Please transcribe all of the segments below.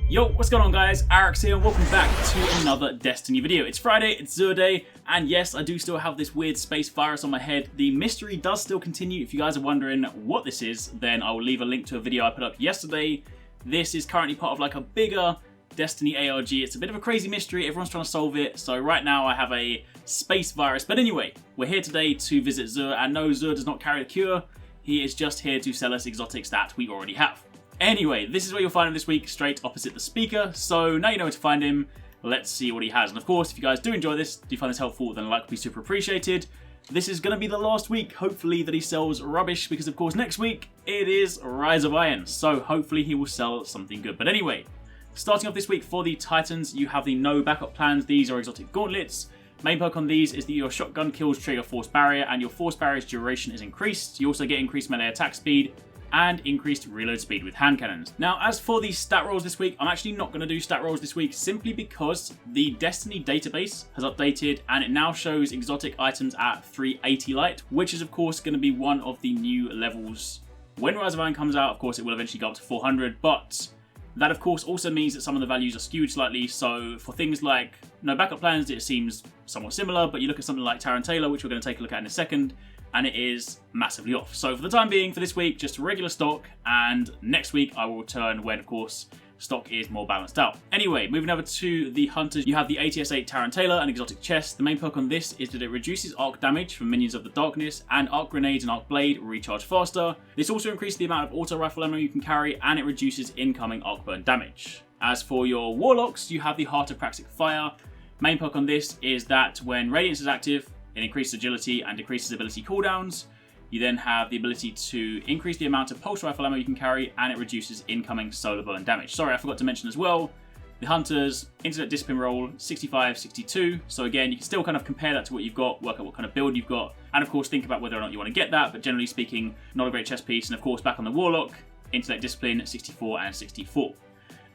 Yo, what's going on guys? Arekkz here and welcome back to another Destiny video. It's Friday, it's Xur Day, and yes, I do still have this weird space virus on my head. The mystery does still continue. If you guys are wondering what this is, then I will leave a link to a video I put up yesterday. This is currently part of like a bigger Destiny ARG. It's a bit of a crazy mystery, everyone's trying to solve it, so right now I have a space virus. But anyway, we're here today to visit Xur, and no, Xur does not carry the cure. He is just here to sell us exotics that we already have. Anyway, this is where you'll find him this week, straight opposite the speaker, so now you know where to find him. Let's see what he has. And of course, if you guys do enjoy this, do find this helpful, then a like would be super appreciated. This is going to be the last week, hopefully, that he sells rubbish, because of course next week it is Rise of Iron, so hopefully he will sell something good. But anyway, starting off this week for the Titans, you have the no backup plans. These are exotic gauntlets. Main perk on these is that your shotgun kills trigger force barrier, and your force barrier's duration is increased. You also get increased melee attack speed and increased reload speed with hand cannons. Now, as for the stat rolls this week, I'm actually not going to do stat rolls this week simply because the Destiny database has updated and it now shows exotic items at 380 light, which is of course going to be one of the new levels. When Rise of Iron comes out, of course, it will eventually go up to 400, but that of course also means that some of the values are skewed slightly. So for things like no backup plans, it seems somewhat similar, but you look at something like Tarantella, which we're going to take a look at in a second, and it is massively off. So for the time being, for this week, just regular stock, and next week I will return when, of course, stock is more balanced out. Anyway, moving over to the Hunters, you have the ATS-8 Tarantella, an exotic chest. The main perk on this is that it reduces arc damage from minions of the darkness, and arc grenades and arc blade recharge faster. This also increases the amount of auto rifle ammo you can carry, and it reduces incoming arc burn damage. As for your Warlocks, you have the Heart of Praxic Fire. Main perk on this is that when Radiance is active, it increases agility and decreases ability cooldowns. You then have the ability to increase the amount of pulse rifle ammo you can carry, and it reduces incoming solar burn damage. Sorry, I forgot to mention as well, the Hunters, Internet Discipline roll, 65, 62. So again, you can still kind of compare that to what you've got, work out what kind of build you've got, and of course think about whether or not you want to get that, but generally speaking, not a great chess piece. And of course, back on the Warlock, Internet Discipline, 64 and 64.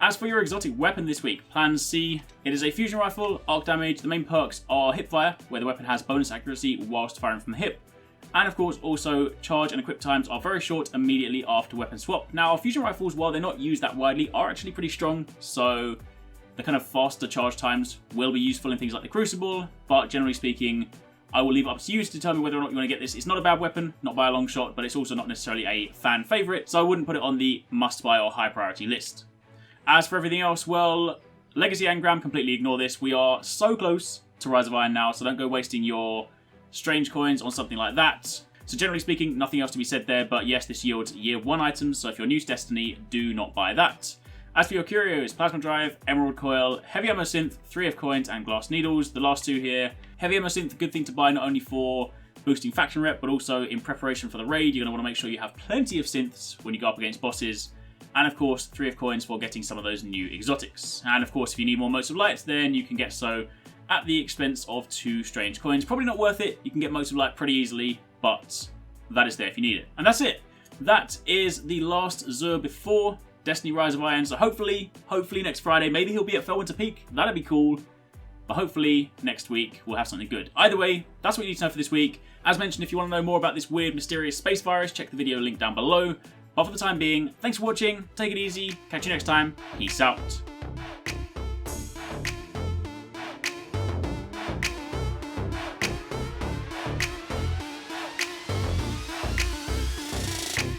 As for your exotic weapon this week, Plan C, it is a fusion rifle, arc damage. The main perks are hipfire, where the weapon has bonus accuracy whilst firing from the hip. And of course, also charge and equip times are very short immediately after weapon swap. Now, fusion rifles, while they're not used that widely, are actually pretty strong, so the kind of faster charge times will be useful in things like the Crucible, but generally speaking, I will leave it up to you to determine whether or not you want to get this. It's not a bad weapon, not by a long shot, but it's also not necessarily a fan favourite, so I wouldn't put it on the must-buy or high priority list. As for everything else, well, Legacy Ngram, completely ignore this. We are so close to Rise of Iron now, so don't go wasting your strange coins on something like that. So generally speaking, nothing else to be said there, but yes, this yields year 1 items, so if you're new to Destiny, do not buy that. As for your curios, Plasma Drive, Emerald Coil, Heavy Ammo Synth, 3F Coins, and Glass Needles. The last two here. Heavy Ammo Synth, a good thing to buy not only for boosting faction rep, but also in preparation for the raid. You're going to want to make sure you have plenty of synths when you go up against bosses. And of course, 3F Coins for getting some of those new exotics. And of course, if you need more Motes of Light, then you can get so at the expense of 2 strange coins. Probably not worth it. You can get Motes of Light pretty easily, but that is there if you need it. And that's it. That is the last Xur before Destiny Rise of Iron. So hopefully next Friday, maybe he'll be at Felwinter Peak. That'd be cool. But hopefully next week we'll have something good. Either way, that's what you need to know for this week. As mentioned, if you want to know more about this weird, mysterious space virus, check the video link down below. But for the time being, thanks for watching, take it easy, catch you next time, peace out.